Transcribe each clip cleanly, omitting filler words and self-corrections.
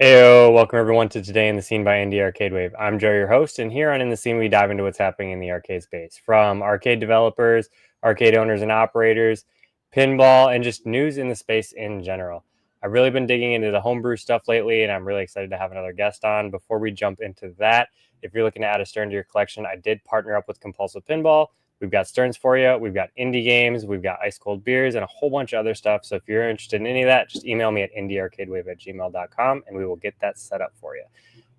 Heyo, welcome everyone to Today in the Scene by Indie Arcade Wave. I'm Joe, your host, and here on In the Scene, we dive into what's happening in the arcade space, from arcade developers, arcade owners and operators, pinball, and just news in the space in general. I've really been digging into the homebrew stuff lately, and I'm really excited to have another guest on. Before we jump into that, if you're looking to add a Stern to your collection, I did partner up with Compulsive Pinball. We've got Sterns for you. We've got indie games. We've got ice cold beers and a whole bunch of other stuff. So if you're interested in any of that, just email me at indiearcadewave@gmail.com and we will get that set up for you.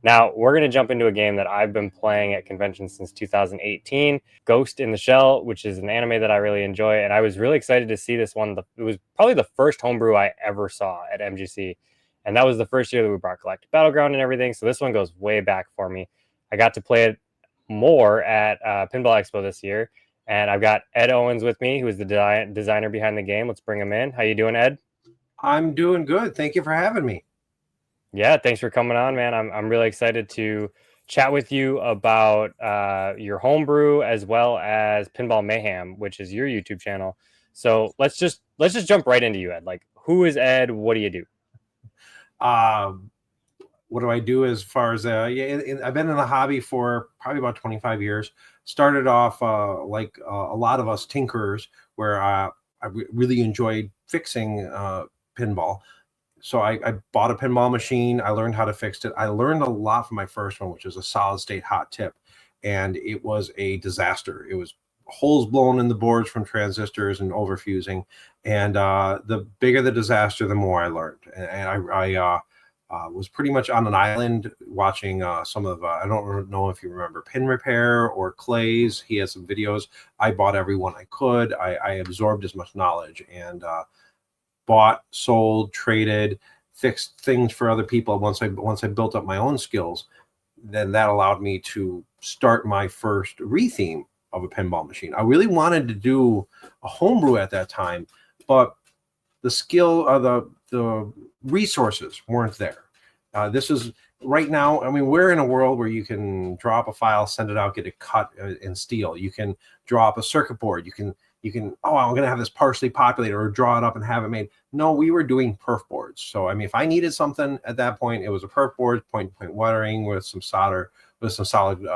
Now, we're going to jump into a game that I've been playing at conventions since 2018, Ghost in the Shell, which is an anime that I really enjoy. And I was really excited to see this one. It was probably the first homebrew I ever saw at MGC. And that was the first year that we brought Galactic Battleground and everything. So this one goes way back for me. I got to play it more at Pinball Expo this year. And I've got Ed Owens with me, who is the designer behind the game. Let's bring him in. How you doing, Ed? I'm doing good. Thank you for having me. Yeah, thanks for coming on, man. I'm really excited to chat with you about your homebrew as well as Pinball Mayhem, which is your YouTube channel. So let's just jump right into you, Ed. Like, who is Ed? What do you do? What do I do as far as I've been in the hobby for probably about 25 years. Started off like a lot of us tinkerers, where really enjoyed fixing pinball. So I bought a pinball machine. I learned how to fix it. I learned a lot from my first one, which was a solid state hot tip, and it was a disaster. It was holes blown in the boards from transistors and overfusing, and the bigger the disaster, the more I learned. And I was pretty much on an island watching some of, I don't know if you remember Pin Repair or Clay's. He has some videos. I bought every one I could. I absorbed as much knowledge and bought, sold, traded, fixed things for other people. Once I built up my own skills, then that allowed me to start my first retheme of a pinball machine. I really wanted to do a homebrew at that time, but the skill of the resources weren't there. This is right now. I mean, we're in a world where you can drop a file, send it out, get it cut in steel. You can draw up a circuit board. You can. Oh, I'm going to have this partially populated, or draw it up and have it made. No, we were doing perf boards. So I mean, if I needed something at that point, it was a perf board, point-to-point wiring with some solder, with some solid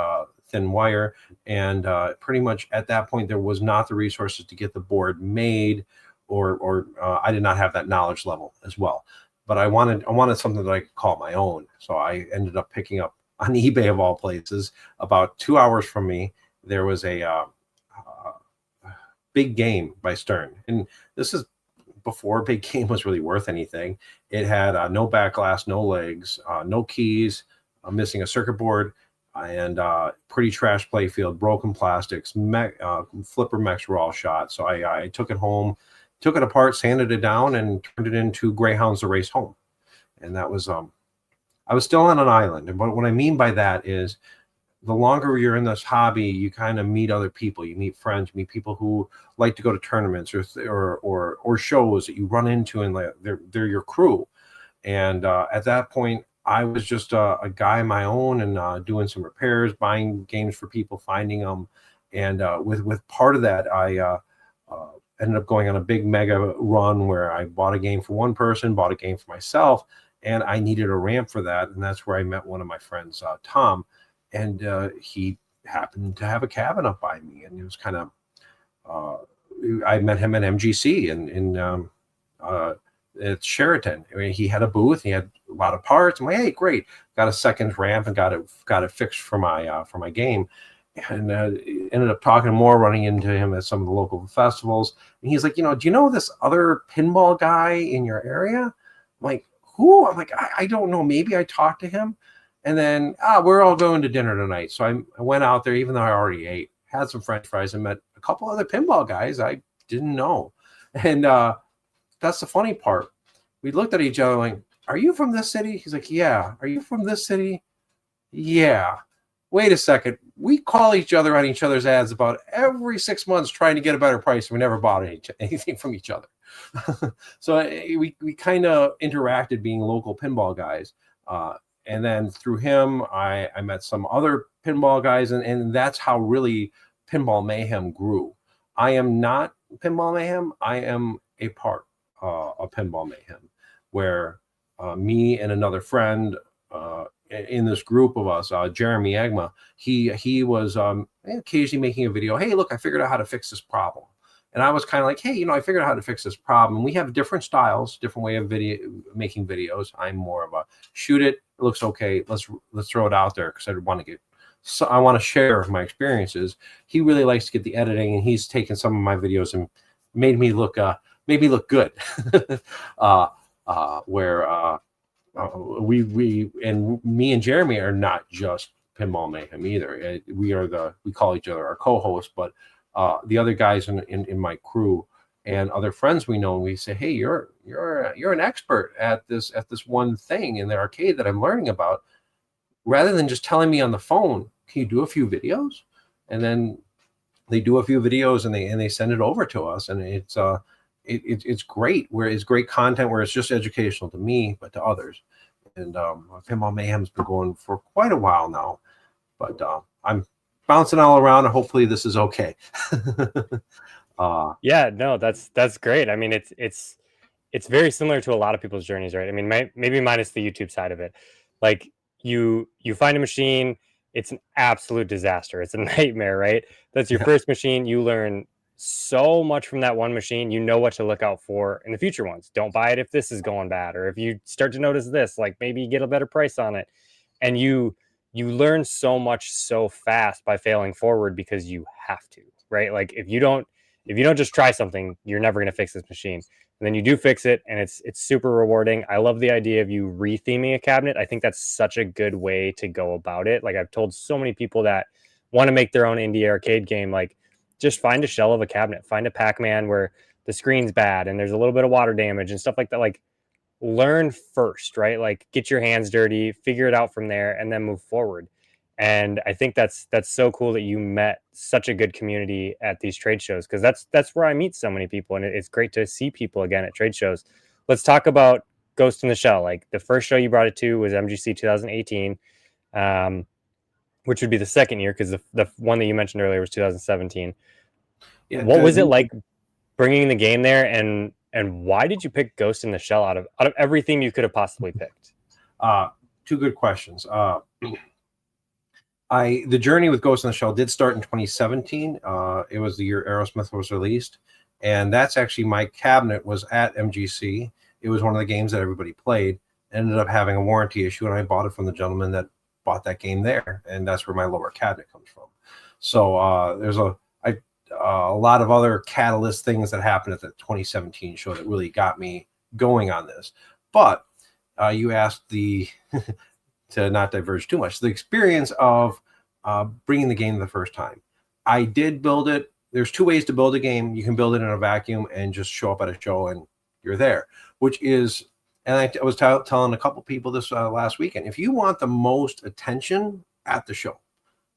thin wire, and pretty much at that point there was not the resources to get the board made, or I did not have that knowledge level as well. But I wanted something that I could call my own. So I ended up picking up on eBay, of all places, about 2 hours from me, there was a Big Game by Stern. And this is before Big Game was really worth anything. It had no back glass, no legs, no keys, missing a circuit board, and pretty trash playfield, broken plastics, flipper mechs were all shot. So I took it home, took it apart, sanded it down, and turned it into Greyhounds to race home. And that was I was still on an island. And what I mean by that is, the longer you're in this hobby, you kind of meet other people. You meet friends, you meet people who like to go to tournaments or shows that you run into, and they're your crew. And at that point, I was just a guy on my own, and doing some repairs, buying games for people, finding them. And with part of that, I ended up going on a big mega run where I bought a game for one person, bought a game for myself, and I needed a ramp for that. And that's where I met one of my friends, Tom, and he happened to have a cabin up by me, and it was kind of I met him at MGC at Sheraton. I mean, he had a booth, he had a lot of parts. I'm like, hey, great, got a second ramp and got it fixed for my game. And ended up talking more, running into him at some of the local festivals. And he's like, do you know this other pinball guy in your area? I'm like, who? I'm like, I don't know. Maybe I talked to him. And then we're all going to dinner tonight. So I went out there, even though I already ate, had some French fries, and met a couple other pinball guys I didn't know. And that's the funny part. We looked at each other like, are you from this city? He's like, yeah. Are you from this city? Yeah. Wait a second. We call each other on each other's ads about every 6 months trying to get a better price. We never bought anything from each other. So we kind of interacted, being local pinball guys. And then through him, I met some other pinball guys, and that's how really Pinball Mayhem grew. I am not Pinball Mayhem. I am a part of Pinball Mayhem, where me and another friend in this group of us, Jeremy Agma, he was occasionally making a video. Hey, look, I figured out how to fix this problem. And I was kind of like, hey, I figured out how to fix this problem. We have different styles, different way of making videos. I'm more of a shoot it looks okay. Let's throw it out there because I want to share my experiences. He really likes to get the editing, and he's taken some of my videos and made me look good. We and me and Jeremy are not just Pinball Mayhem either. We call each other our co-hosts, but the other guys in my crew and other friends we know, and we say, hey, you're an expert at this one thing in the arcade that I'm learning about. Rather than just telling me on the phone, can you do a few videos? And then they do a few videos and they send it over to us, and it's great. Where it's great content where it's just educational to me, but to others. And Pinball Mayhem's been going for quite a while now, but I'm bouncing all around, and hopefully this is okay. Yeah, no, that's great. I mean, it's very similar to a lot of people's journeys, right? I mean, maybe minus the YouTube side of it. Like you find a machine, it's an absolute disaster. It's a nightmare, right? That's your first machine. You learn so much from that one machine. You know what to look out for in the future ones. Don't buy it if this is going bad, or if you start to notice this, like maybe you get a better price on it. And you learn so much so fast by failing forward because you have to, right? Like if you don't just try something, you're never going to fix this machine. And then you do fix it, and it's super rewarding. I love the idea of you retheming a cabinet. I think that's such a good way to go about it. Like I've told so many people that want to make their own indie arcade game, like just find a shell of a cabinet, find a Pac-Man where the screen's bad and there's a little bit of water damage and stuff like that. Like learn first, right? Like get your hands dirty, figure it out from there, and then move forward. And I think that's so cool that you met such a good community at these trade shows, because that's where I meet so many people, and it's great to see people again at trade shows. Let's talk about Ghost in the Shell. Like the first show you brought it to was MGC 2018, which would be the second year because the one that you mentioned earlier was 2017. Yeah, what was it like bringing the game there, and why did you pick Ghost in the Shell out of everything you could have possibly picked? Two good questions. The journey with Ghost in the Shell did start in 2017. It was the year Aerosmith was released, and that's actually my cabinet was at MGC. It was one of the games that everybody played. Ended up having a warranty issue, and I bought it from the gentleman that bought that game there, and that's where my lower cabinet comes from. So there's a lot of other catalyst things that happened at the 2017 show that really got me going on this. But you asked to not diverge too much, the experience of bringing the game the first time. I did build it. There's two ways to build a game. You can build it in a vacuum and just show up at a show and you're there, which is, and I was telling a couple people this last weekend, if you want the most attention at the show,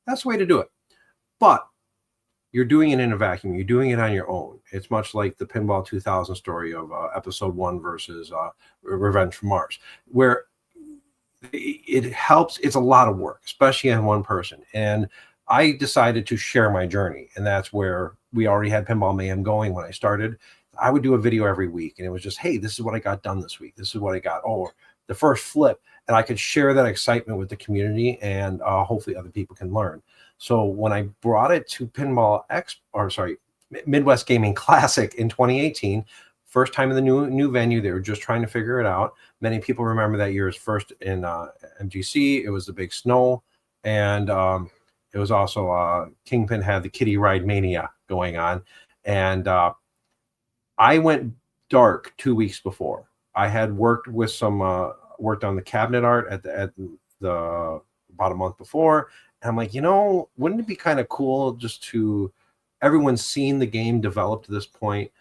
that's the way to do it. But you're doing it in a vacuum. You're doing it on your own. It's much like the Pinball 2000 story of episode 1 versus Revenge from Mars, where it helps. It's a lot of work, especially on one person. And I decided to share my journey. And that's where we already had Pinball Mayhem going when I started. I would do a video every week. And it was just, hey, this is what I got done this week. This is what I got. Oh, the first flip. And I could share that excitement with the community, and hopefully other people can learn. So when I brought it to Midwest Gaming Classic in 2018, first time in the new venue, they were just trying to figure it out. Many people remember that year's first in MGC. It was the big snow, and it was also Kingpin had the Kitty Ride Mania going on, and I went dark 2 weeks before. I had worked with worked on the cabinet art at the about a month before, and I'm like, wouldn't it be kind of cool just to everyone's seen the game develop to this point.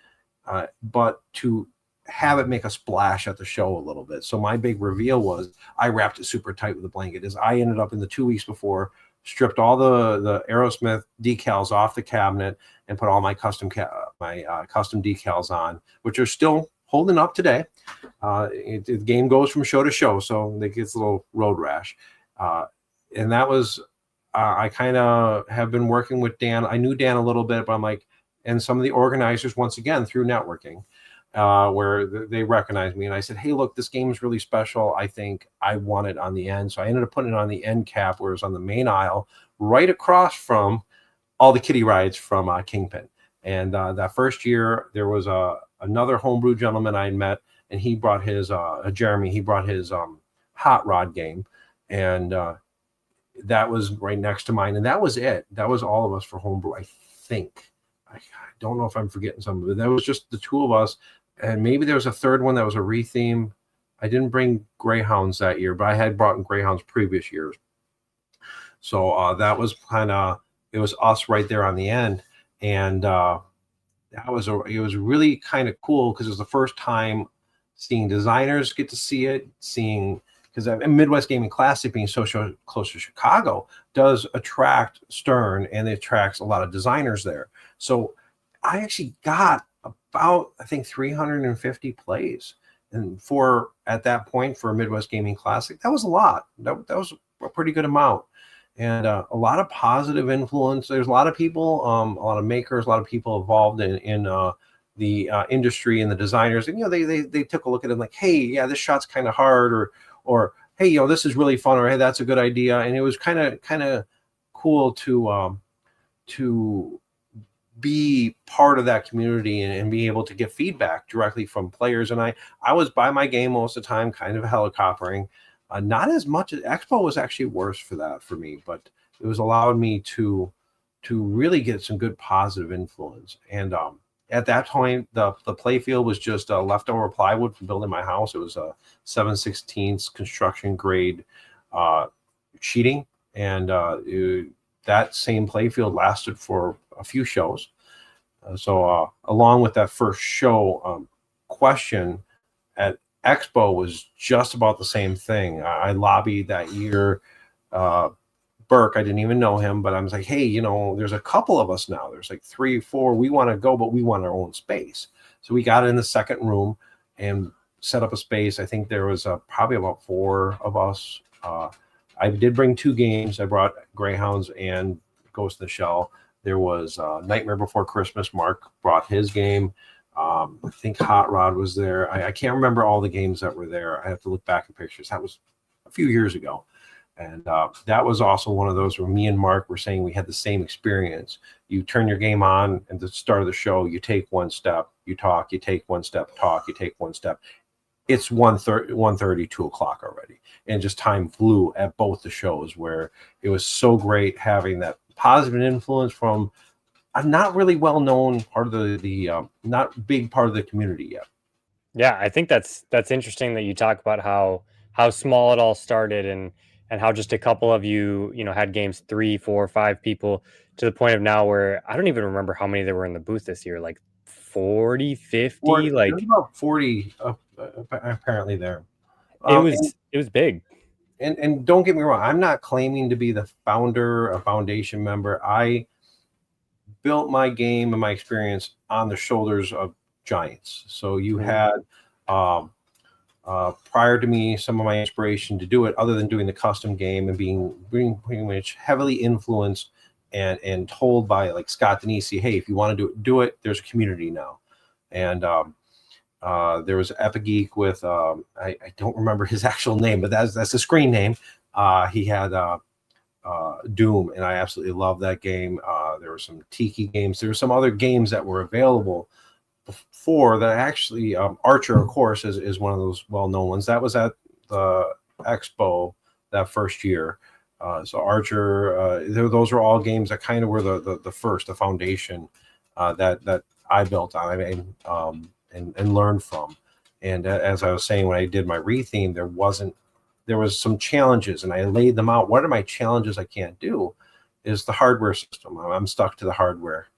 But to have it make a splash at the show a little bit. So my big reveal was I wrapped it super tight with a blanket. As I ended up in the 2 weeks before, stripped all the Aerosmith decals off the cabinet and put all my custom decals on, which are still holding up today. The game goes from show to show, so it gets a little road rash. And that was, I kind of have been working with Dan. I knew Dan a little bit, but I'm like, and some of the organizers, once again, through networking, where they recognized me, and I said, "Hey, look, this game is really special. I think I want it on the end." So I ended up putting it on the end cap, where it was on the main aisle, right across from all the kiddie rides from Kingpin. And that first year, there was another homebrew gentleman I met, and he brought his Jeremy. He brought his hot rod game, and that was right next to mine, and that was it. That was all of us for homebrew, I think. I don't know if I'm forgetting something, but that was just the two of us, and maybe there was a third one that was a retheme. I didn't bring Greyhounds that year, but I had brought in Greyhounds previous years. So that was kind of, it was us right there on the end, and it was really kind of cool because it was the first time seeing designers get to see it, seeing, because Midwest Gaming Classic being so close to Chicago does attract Stern, and it attracts a lot of designers there. So I actually got about, I think, 350 plays, and for at that point for a Midwest Gaming Classic, that was a lot. That was a pretty good amount, and a lot of positive influence. There's a lot of people, a lot of makers, a lot of people involved in the industry and the designers, and they took a look at it like, hey, yeah, this shot's kind of hard, or hey, this is really fun, or hey, that's a good idea. And it was kind of cool to be part of that community and be able to get feedback directly from players. And I was by my game most of the time, kind of helicoptering. Not as much as Expo was actually worse for that for me, but it was allowed me to really get some good positive influence. And at that point, the play field was just leftover plywood from building my house. It was a 7/16 construction grade sheeting, and that same play field lasted for a few shows. So along with that first show, question at Expo was just about the same thing. I lobbied that year. Burke, I didn't even know him, but I was like, hey, there's a couple of us now. There's like 3, 4. We want to go, but we want our own space. So we got in the second room and set up a space. I think there was probably about 4 of us. I did bring 2 games. I brought Greyhounds and Ghost in the Shell. There was Nightmare Before Christmas. Mark brought his game. I think Hot Rod was there. I can't remember all the games that were there. I have to look back at pictures. That was a few years ago. And that was also one of those where me and Mark were saying we had the same experience. You turn your game on at the start of the show, you take one step, you talk, you take one step, talk, you take one step. It's 1:30, 2 o'clock already. And just time flew at both the shows, where it was so great having that positive influence from a not really well-known part of the not big part of the community yet. Yeah, I think that's interesting that you talk about how small it all started, and how just a couple of you had games, 3, 4, 5 people, to the point of now where I don't even remember how many there were in the booth this year, like 40, 50, There's like about 40 apparently there. it was big. And don't get me wrong, I'm not claiming to be the founder, a foundation member. I built my game and my experience on the shoulders of giants. So you had prior to me, some of my inspiration to do it, other than doing the custom game and being pretty much heavily influenced and told by like Scott Denisi, hey, if you want to do it, there's a community now. And there was Epigeek with I don't remember his actual name, but that's the screen name. He had Doom, and I absolutely love that game. There were some Tiki games. There were some other games that were available before that. Actually, Archer, of course, is one of those well-known ones. That was at the Expo that first year. So Archer, those were all games that kind of were the first, the foundation that I built on and learned from. And as I was saying, when I did my retheme, there was some challenges, and I laid them out. What are my challenges I can't do? Is the hardware system. I'm stuck to the hardware.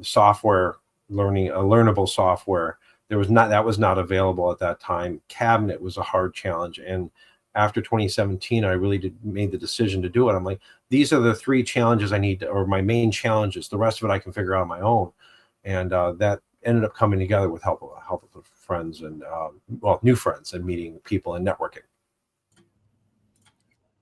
Software, learnable software. That was not available at that time. Cabinet was a hard challenge. And after 2017, I really made the decision to do it. I'm like, these are the 3 challenges I need, or my main challenges. The rest of it I can figure out on my own. And that ended up coming together with help of friends and new friends, and meeting people and networking.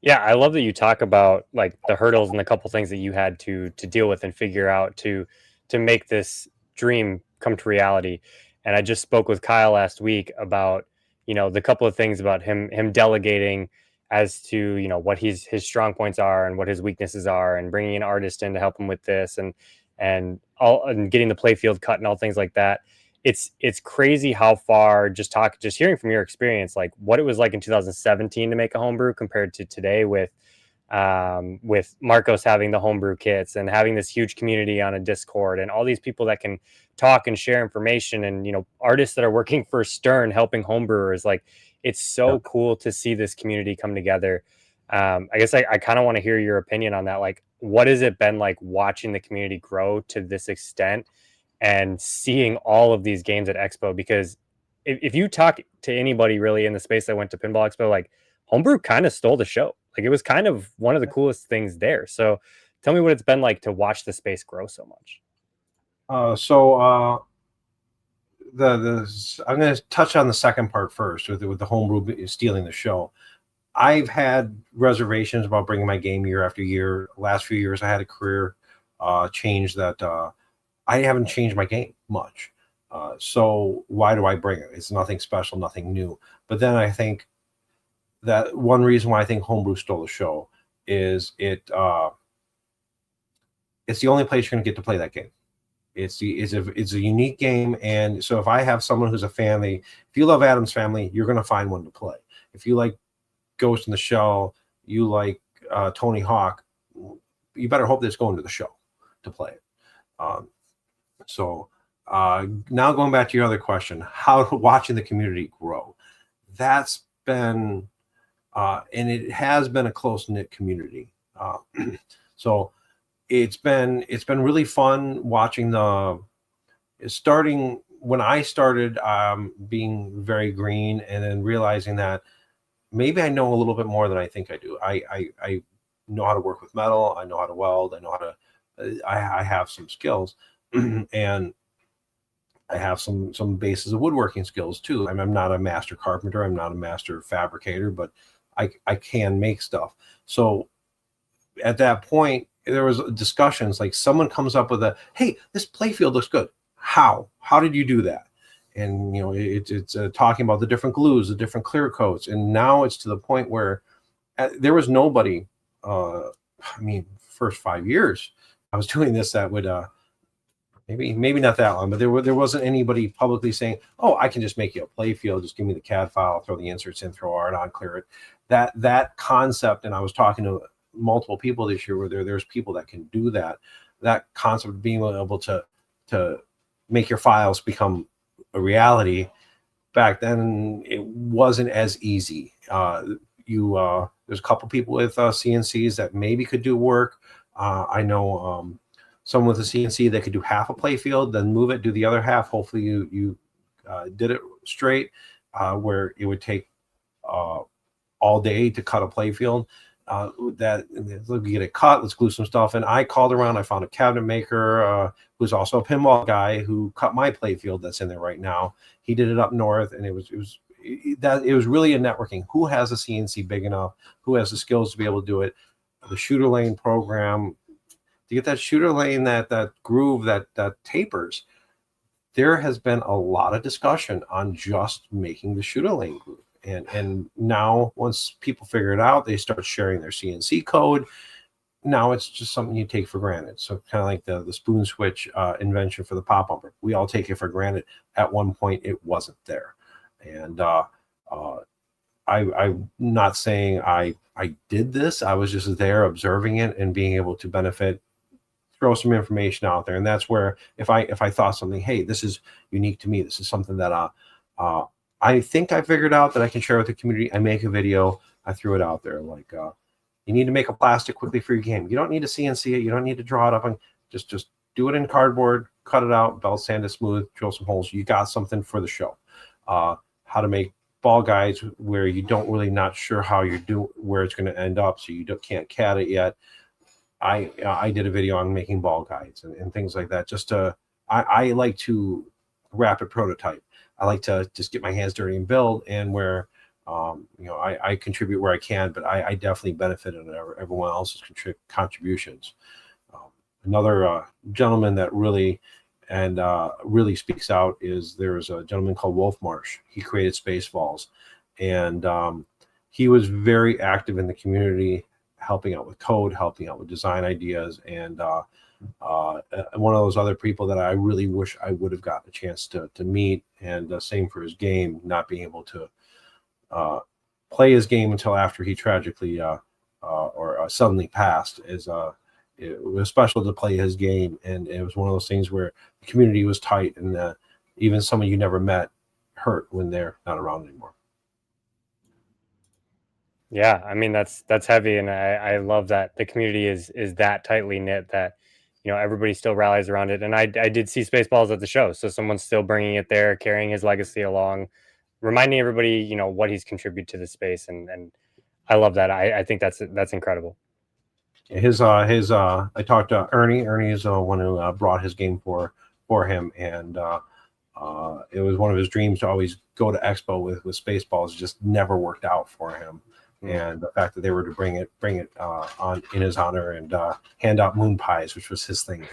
Yeah, I love that you talk about like the hurdles and the couple things that you had to deal with and figure out to make this dream come to reality. And I just spoke with Kyle last week about, the couple of things about him delegating as to, what his strong points are and what his weaknesses are, and bringing an artist in to help him with this, and getting the playfield cut and all things like that. It's crazy how far, just hearing from your experience, like what it was like in 2017 to make a homebrew compared to today, with Marcos having the homebrew kits and having this huge community on a Discord and all these people that can talk and share information, and artists that are working for Stern helping homebrewers. Like, it's so cool to see this community come together. I guess I kind of want to hear your opinion on that. Like, what has it been like watching the community grow to this extent and seeing all of these games at Expo? Because if you talk to anybody really in the space that went to Pinball Expo, like, homebrew kind of stole the show. Like, it was kind of one of the coolest things there. So tell me what it's been like to watch the space grow so much. I'm going to touch on the second part first with the homebrew stealing the show. I've had reservations about bringing my game year after year. Last few years, I had a career change that I haven't changed my game much. So why do I bring it? It's nothing special, nothing new. But then I think that one reason why I think homebrew stole the show is it's the only place you're going to get to play that game. It's a unique game, and so if I have someone who's a family, if you love Addams Family, you're going to find one to play. If you like Ghost in the Shell, you like Tony Hawk, you better hope that's going to the show to play it. Now going back to your other question, how watching the community grow, that's been and it has been a close-knit community. So it's been really fun watching starting when I started being very green, and then realizing that maybe I know a little bit more than I think I do. I know how to work with metal. I know how to weld. I know how to. I have some skills, and I have some bases of woodworking skills too. I'm not a master carpenter. I'm not a master fabricator, but I can make stuff. So at that point, there was discussions, like someone comes up with hey, this playfield looks good. How did you do that? And it's talking about the different glues, the different clear coats, and now it's to the point where there was nobody. First 5 years I was doing this, that would maybe not that long, but there wasn't anybody publicly saying, oh, I can just make you a playfield, just give me the CAD file, throw the inserts in, throw art on, clear it. That concept, and I was talking to multiple people this year where there's people that can do that concept of being able to make your files become a reality. Back then it wasn't as easy. There's a couple people with CNCs that maybe could do work. I know someone with a CNC that could do half a playfield, then move it, do the other half. Hopefully you did it straight, where it would take all day to cut a playfield. That let's get it cut, let's glue some stuff. And I called around, I found a cabinet maker who's also a pinball guy who cut my playfield that's in there right now. He did it up north, and it was really a networking. Who has a CNC big enough? Who has the skills to be able to do it? The shooter lane program, to get that shooter lane, that groove, that tapers. There has been a lot of discussion on just making the shooter lane groove. And now once people figure it out, they start sharing their CNC code. Now it's just something you take for granted. So kind of like the spoon switch invention for the pop bumper. We all take it for granted. At one point, it wasn't there. And I'm not saying I did this. I was just there observing it and being able to benefit, throw some information out there. And that's where if I thought something, hey, this is unique to me, this is something that I think I figured out that I can share with the community, I make a video, I threw it out there. Like, you need to make a plastic quickly for your game. You don't need to CNC it. You don't need to draw it up. And just do it in cardboard, cut it out, belt sand it smooth, drill some holes. You got something for the show. How to make ball guides where you don't really not sure how you're doing, where it's going to end up, so you can't CAD it yet. I did a video on making ball guides and things like that. I like to rapid prototype. I like to just get my hands dirty and build, and where I contribute where I can, but I definitely benefit in everyone else's contributions. Another gentleman that really and really speaks out is there's a gentleman called Wolf Marsh. He created Spaceballs, and he was very active in the community, helping out with code, helping out with design ideas, and one of those other people that I really wish I would have gotten a chance to meet. And same for his game, not being able to play his game until after he tragically suddenly passed. It was special to play his game, and it was one of those things where the community was tight, and even someone you never met hurt when they're not around anymore. Yeah, I mean that's heavy, and I love that the community is that tightly knit that everybody still rallies around it. And I did see Spaceballs at the show, so someone's still bringing it there, carrying his legacy along, reminding everybody what he's contributed to the space, and I love that. I think that's incredible. I talked to Ernie. Ernie is the one who brought his game for him, and it was one of his dreams to always go to Expo with Spaceballs. It just never worked out for him. And the fact that they were to bring it on in his honor and hand out moon pies, which was his thing.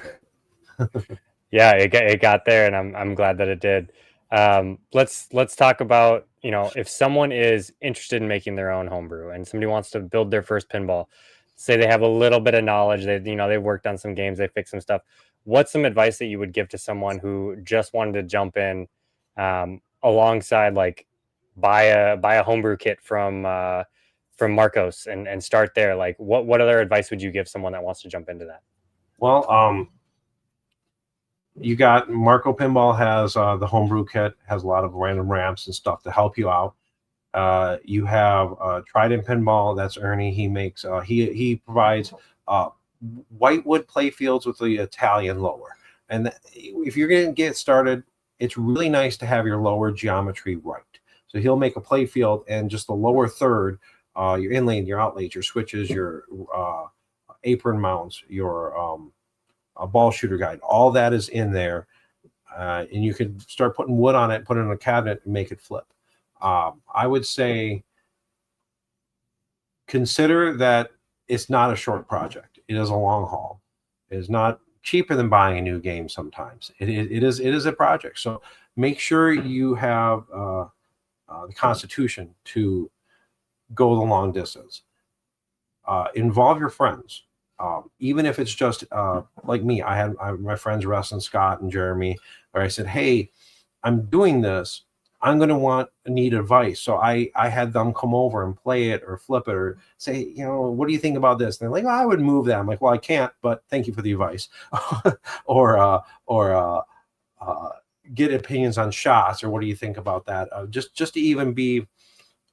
Yeah, it got there, and I'm glad that it did. Let's talk about if someone is interested in making their own homebrew and somebody wants to build their first pinball, say they have a little bit of knowledge, they've worked on some games, they fixed some stuff. What's some advice that you would give to someone who just wanted to jump in alongside, like buy a homebrew kit from Marcos and start there? Like what other advice would you give someone that wants to jump into that? Well, you got Marco Pinball has the homebrew kit, has a lot of random ramps and stuff to help you out. You have Trident Pinball, that's Ernie. He makes he provides whitewood play fields with the Italian lower. And if you're going to get started, it's really nice to have your lower geometry right. So he'll make a play field, and just the lower third, your inlay, your outlays, your switches, your apron mounts, your a ball shooter guide, all that is in there, and you can start putting wood on it, put it in a cabinet, and make it flip. I would say consider that it's not a short project. It is a long haul. It is not cheaper than buying a new game sometimes. It is a project. So make sure you have the constitution to go the long distance. Involve your friends. Even if it's just like me, I had my friends Russ and Scott and Jeremy, where I said, hey, I'm doing this. I'm going to need advice. So I had them come over and play it or flip it or say, what do you think about this? And they're like, well, I would move that. I'm like, well, I can't, but thank you for the advice. or get opinions on shots, or what do you think about that? Just to even be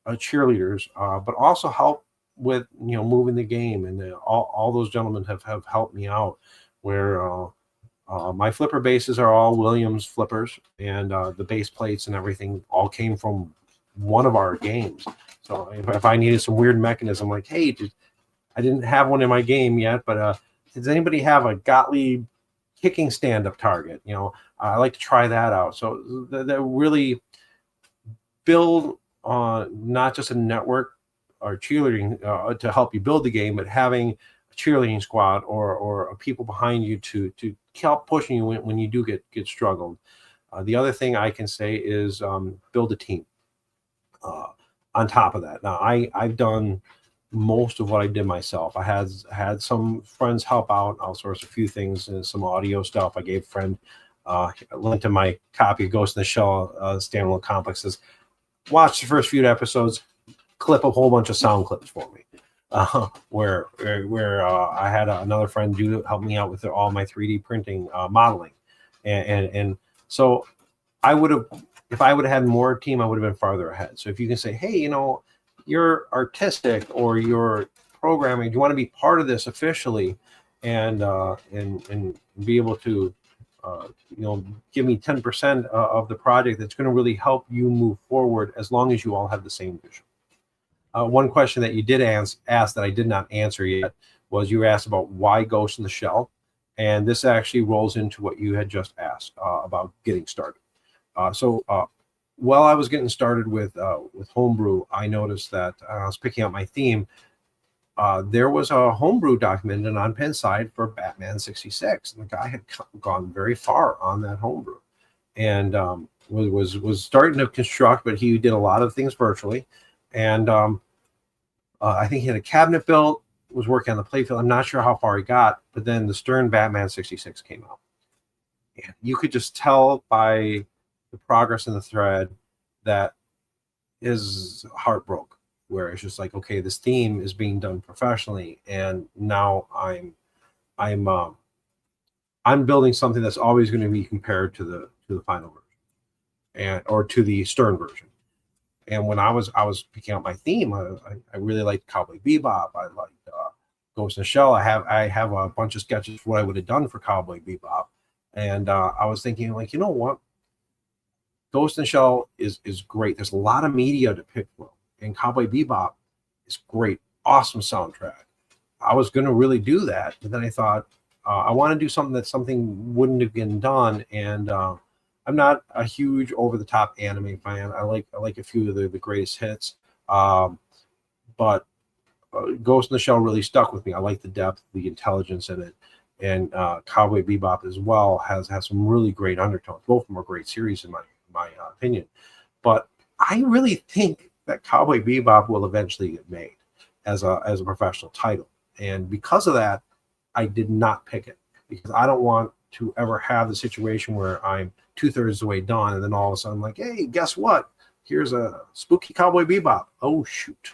cheerleaders, but also help with moving the game. And all those gentlemen have helped me out, where my flipper bases are all Williams flippers, and the base plates and everything all came from one of our games. So if I needed some weird mechanism, like, hey, I didn't have one in my game yet, but does anybody have a Gottlieb kicking stand-up target? I like to try that out. So that really build not just a network or cheerleading to help you build the game, but having a cheerleading squad or people behind you to help pushing you when you do get struggled. The other thing I can say is build a team. On top of that, now I've done most of what I did myself. I had some friends help out, outsource a few things and some audio stuff. I gave a friend lent him my copy of Ghost in the Shell standalone complexes. Watch the first few episodes, clip a whole bunch of sound clips for me. Where I had another friend help me out with all my 3D printing modeling, and so I would have, if I would have had more team, I would have been farther ahead. So if you can say, hey, you're artistic or you're programming, do you want to be part of this officially, and be able to give me 10% of the project, that's going to really help you move forward, as long as you all have the same vision. One question that you did ask that I did not answer yet was, you asked about why Ghost in the Shell, and this actually rolls into what you had just asked about getting started. So while I was getting started with Homebrew, I noticed that I was picking out my theme. there was a homebrew documented on Pinside for Batman 66. And the guy had gone very far on that homebrew, and was starting to construct, but he did a lot of things virtually. And I think he had a cabinet built, was working on the playfield. I'm not sure how far he got, but then the Stern Batman 66 came out. And you could just tell by the progress in the thread that his heart broke, where it's just like, okay, this theme is being done professionally, and now I'm building something that's always going to be compared to the final version, and or to the Stern version. And when I was picking out my theme, I really liked Cowboy Bebop. I liked Ghost in the Shell. I have a bunch of sketches for what I would have done for Cowboy Bebop, and I was thinking, like, you know what, Ghost in the Shell is great. There's a lot of media to pick from, and Cowboy Bebop is great, awesome soundtrack. I was going to really do that, but then I thought I want to do something that something wouldn't have been done, and I'm not a huge over-the-top anime fan. I like a few of the greatest hits, but Ghost in the Shell really stuck with me. I like the depth, the intelligence in it, and Cowboy Bebop as well has some really great undertones. Both of them are great series in my opinion, but I really think that Cowboy Bebop will eventually get made as a professional title, and because of that, I did not pick it, because I don't want to ever have the situation where I'm 2/3 of the way done, and then all of a sudden I'm like, hey, guess what? Here's a spooky Cowboy Bebop. Oh shoot!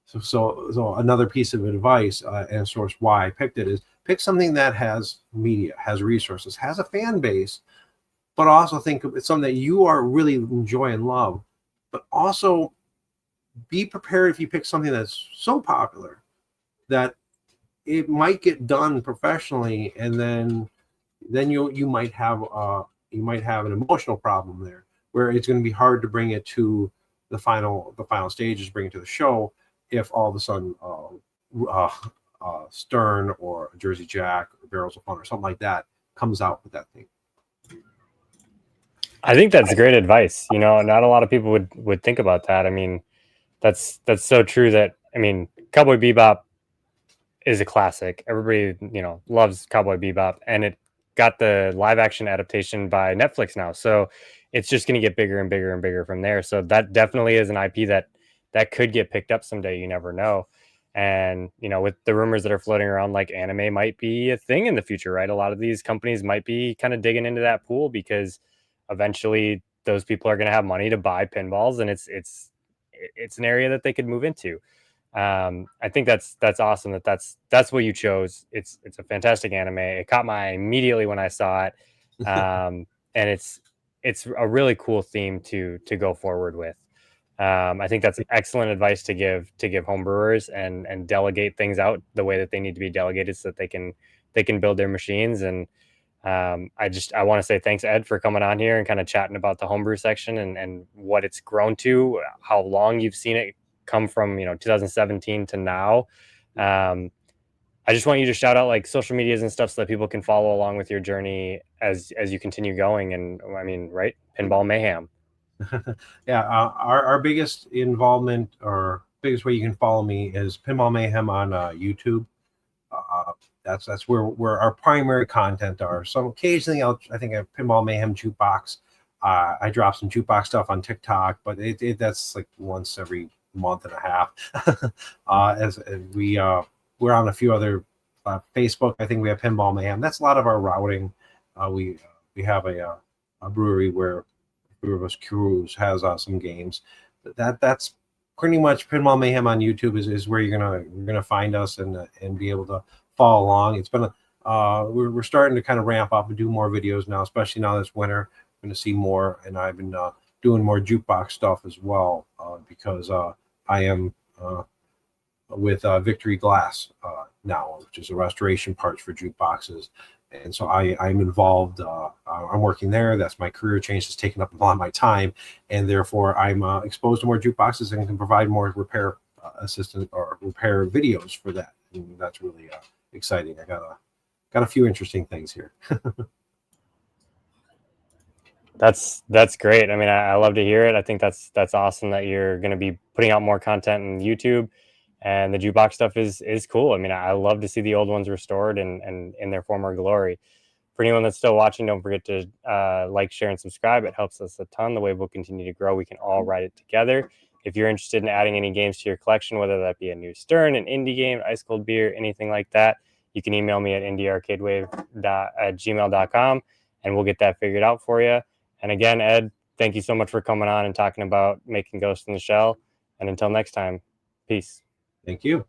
So another piece of advice, and source why I picked it, is pick something that has media, has resources, has a fan base, but also think it's something that you are really enjoy and love. But also be prepared if you pick something that's so popular that it might get done professionally, and then you might have an emotional problem there, where it's going to be hard to bring it to the final stages, bring it to the show, if all of a sudden Stern or Jersey Jack or Barrels of Fun or something like that comes out with that thing. I think that's great advice. You know, not a lot of people would think about that. I mean, that's so true. That, I mean, Cowboy Bebop is a classic. Everybody, you know, loves Cowboy Bebop, and it got the live action adaptation by Netflix now. So it's just going to get bigger and bigger and bigger from there. So that definitely is an IP that could get picked up someday. You never know. And, you know, with the rumors that are floating around, like anime might be a thing in the future, right? A lot of these companies might be kind of digging into that pool, because eventually those people are going to have money to buy pinballs, and it's an area that they could move into. I think that's awesome that's what you chose. It's a fantastic anime. It caught my eye immediately when I saw it, and it's a really cool theme to go forward with. I think that's excellent advice to give homebrewers, and delegate things out the way that they need to be delegated, so that they can build their machines. And I want to say thanks, Ed, for coming on here and kind of chatting about the homebrew section, and what it's grown to, how long you've seen it come from, you know, 2017 to now. I just want you to shout out like social medias and stuff, so that people can follow along with your journey as you continue going. And I mean, right, Pinball Mayhem. Yeah, our biggest involvement, or biggest way you can follow me, is Pinball Mayhem on YouTube. That's where our primary content are. So occasionally I think a Pinball Mayhem jukebox. I drop some jukebox stuff on TikTok, but that's like once every month and a half. As we're on a few other Facebook. I think we have Pinball Mayhem. That's a lot of our routing. We have a brewery where Brewers Cruise has some games. That's pretty much Pinball Mayhem on YouTube is where you're gonna find us, and be able to follow along. It's been we're starting to kind of ramp up and do more videos now, especially now this winter. I'm going to see more, and I've been doing more jukebox stuff as well, because I am with Victory Glass now, which is a restoration parts for jukeboxes. And so I'm involved. I'm working there. That's my career change. Has taken up a lot of my time, and therefore I'm exposed to more jukeboxes and can provide more repair assistance or repair videos for that. And that's really exciting. I got a few interesting things here. That's great. I mean, I love to hear it. I think that's awesome that you're going to be putting out more content on YouTube. And the jukebox stuff is cool. I mean, I love to see the old ones restored and in their former glory. For anyone that's still watching, don't forget to like, share, and subscribe. It helps us a ton. The way we'll continue to grow, we can all write it together. If you're interested in adding any games to your collection, whether that be a new Stern, an indie game, ice cold beer, anything like that, you can email me at indiearcadewave@gmail.com, and we'll get that figured out for you. And again, Ed, thank you so much for coming on and talking about making Ghost in the Shell. And until next time, peace. Thank you.